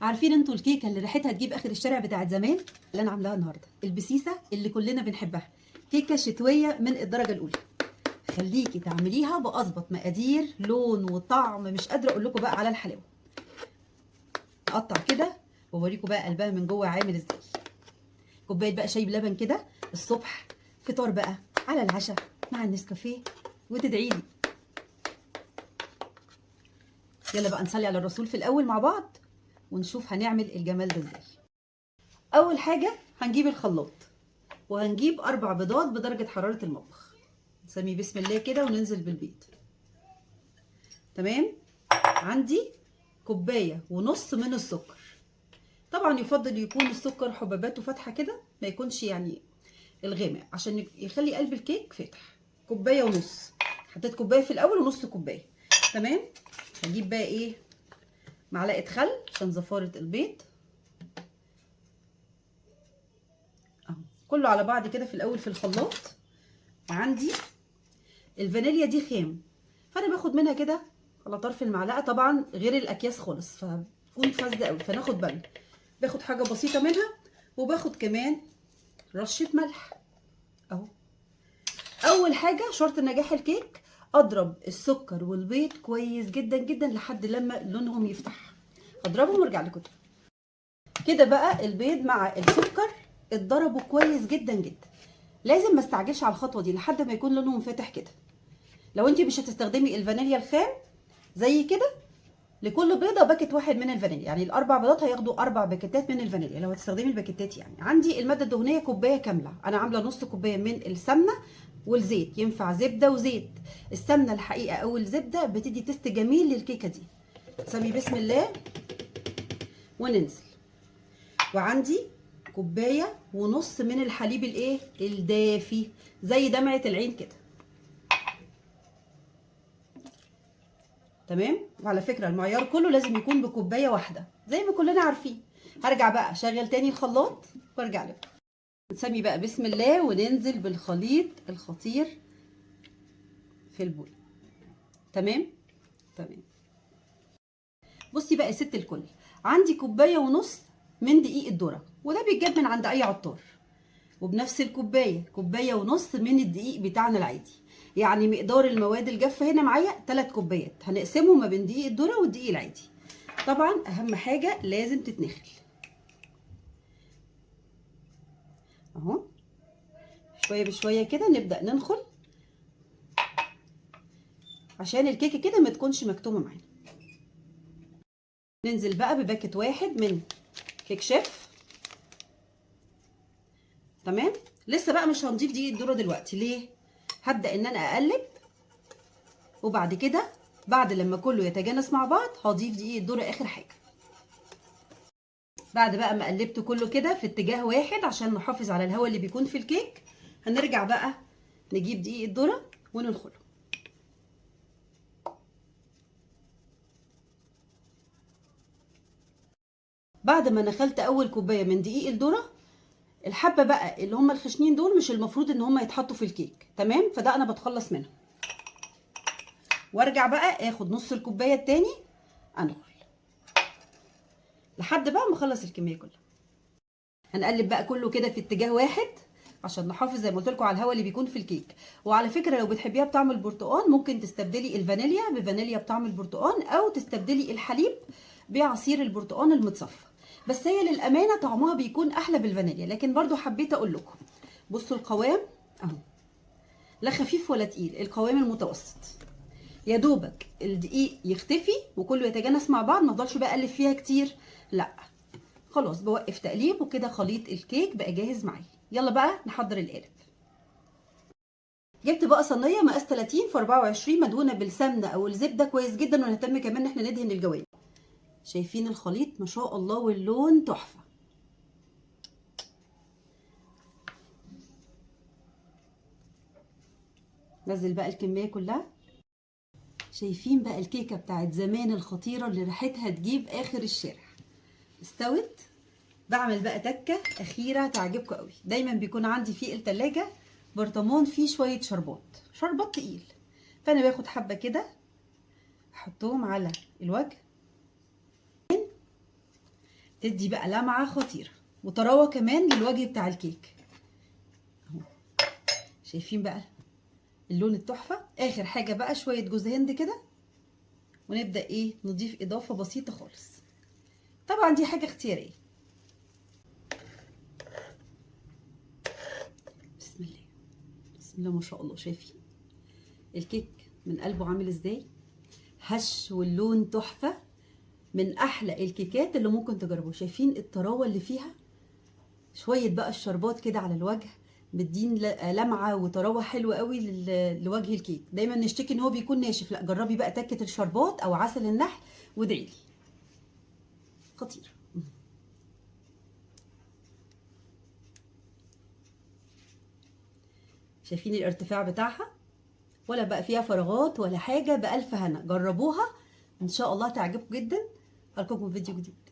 عارفين انتوا الكيكه اللي ريحتها تجيب اخر الشارع بتاعت زمان؟ اللي انا عاملاها النهارده البسيسه اللي كلنا بنحبها، كيكه شتويه من الدرجه الاولى. خليكي تعمليها باظبط مقادير، لون وطعم، مش قادره اقول لكم بقى على الحلاوه. اقطع كده واوريكم بقى قلبها من جوه عامل ازاي. كوبايه بقى شاي بلبن كده الصبح، فطار بقى على العشاء مع النسكافيه، وتدعي لي. يلا بقى نصلي على الرسول في الاول مع بعض ونشوف هنعمل الجمال ده ازاي. اول حاجه هنجيب الخلاط وهنجيب 4 بيضات بدرجة حرارة المطبخ. نسمي بسم الله كده وننزل بالبيض. تمام. عندي كوباية ونص من السكر. طبعا يفضل يكون السكر حبيباته فاتحة كده، ما يكونش يعني الغامق، عشان يخلي قلب الكيك فاتح. كوباية ونص، حطيت كوباية في الأول ونص كوباية. تمام. هجيب بقى ايه، معلقة خل عشان زفارة البيض اهو، كله على بعض كده في الأول في الخلاط. وعندي الفانيليا دي خام، فانا باخد منها كده على طرف المعلقه، طبعا غير الاكياس خالص فتكون فاسده قوي، فناخد بالنا. باخد حاجه بسيطه منها، وباخد كمان رشه ملح اهو. اول حاجه شرط نجاح الكيك، اضرب السكر والبيض كويس جدا جدا لحد لما لونهم يفتح. اضربهم وارجع لكم كده. بقى البيض مع السكر اتضربوا كويس جدا جدا. لازم ما استعجلش على الخطوه دي لحد ما يكون لونهم فاتح كده. لو انت مش هتستخدمي الفانيليا الخام زي كده، لكل بيضه باكت واحد من الفانيليا، يعني الاربع بيضات هياخدوا 4 باكيتات من الفانيليا لو هتستخدمي الباكيتات. يعني عندي الماده الدهنيه كوبايه كامله، انا عامله نص كوبايه من السمنه والزيت، ينفع زبده وزيت. السمنه الحقيقه او الزبده بتدي تيست جميل للكيكه دي. سمي بسم الله وننزل. وعندي كوبايه ونص من الحليب الايه الدافي، زي دمعه العين كده. تمام. وعلى فكره المعيار كله لازم يكون بكوبايه واحده زي ما كلنا عارفين. هرجع بقى اشغل تاني الخلاط وارجع لكم. نسمي بقى بسم الله وننزل بالخليط الخطير في البول. تمام. تمام. بصي بقى يا ست الكل، عندي كوبايه ونص من دقيق الذره، وده بيتجاب من عند اي عطار. وبنفس الكوبايه كوبايه ونص من الدقيق بتاعنا العادي. يعني مقدار المواد الجافه هنا معايا 3 كوبايات، هنقسمهم ما بين دقيق الذره والدقيق العادي. طبعا اهم حاجه لازم تتنخل اهو، شويه بشويه كده نبدا ننخل عشان الكيكه كده ما تكونش مكتومه معانا. ننزل بقى بباكت واحد من كيك شيف. تمام. لسه بقى مش هنضيف دقيق الذره دلوقتي، ليه؟ هبدا ان انا اقلب، وبعد كده بعد لما كله يتجانس مع بعض هضيف دقيق الذره اخر حاجه. بعد بقى ما قلبت كله كده في اتجاه واحد عشان نحافظ على الهواء اللي بيكون في الكيك، هنرجع بقى نجيب دقيق الذره وننخله. بعد ما نخلت اول كوبايه من دقيق الذره، الحبه بقى اللي هم الخشنين دول مش المفروض ان هم يتحطوا في الكيك. تمام. فده انا بتخلص منهم، وارجع بقى اخد نص الكوبايه التاني انخل لحد بقى ما اخلص الكميه كلها. هنقلب بقى كله كده في اتجاه واحد عشان نحافظ زي ما قلت لكم على الهواء اللي بيكون في الكيك. وعلى فكره لو بتحبيها بطعم البرتقال ممكن تستبدلي الفانيليا بفانيليا بطعم البرتقال، او تستبدلي الحليب بعصير البرتقال المتصفى. بس هي للامانه طعمها بيكون احلى بالفانيليا، لكن برضو حبيت اقول لكم. بصوا القوام اهو، لا خفيف ولا تقيل، القوام المتوسط. يا دوبك الدقيق يختفي وكله يتجانس مع بعض، ما افضلش بقى اقلب فيها كتير، لا خلاص بوقف تقليب وكده خليط الكيك بقى جاهز معايا. يلا بقى نحضر القالب. جبت بقى صينيه مقاس 30 في 24 مدهونه بالسمنه او الزبده كويس جدا، ونهتم كمان ان احنا ندهن الجوانب. شايفين الخليط ما شاء الله واللون تحفه. نزل بقى الكميه كلها. شايفين بقى الكيكه بتاعت زمان الخطيره اللي ريحتها تجيب اخر الشارع استوت. بعمل بقى تكه اخيره تعجبكم قوي. دايما بيكون عندي في التلاجة برطمان فيه شويه شربات تقيل، فانا باخد حبه كده احطهم على الوجه تدي بقى لمعه خطيره وطراوه كمان للوجه بتاع الكيك اهو. شايفين بقى اللون التحفه. اخر حاجه بقى شويه جوز هند كده، ونبدا ايه نضيف اضافه بسيطه خالص. طبعا دي حاجه اختياريه. بسم الله، بسم الله ما شاء الله. شايفين الكيك من قلبه عامل ازاي؟ هش واللون تحفه، من احلى الكيكات اللي ممكن تجربوها. شايفين الطراوه اللي فيها؟ شويه بقى الشربات كده على الوجه مدين لمعه وطراوه حلوه قوي لوجه الكيك. دايما نشتكي ان هو بيكون ناشف، لا جربي بقى تكه الشربات او عسل النحل وادعي لي. خطير. شايفين الارتفاع بتاعها؟ ولا بقى فيها فراغات ولا حاجه. بألف هنا، جربوها ان شاء الله تعجبكم جدا. ألقاكم في فيديو جديد.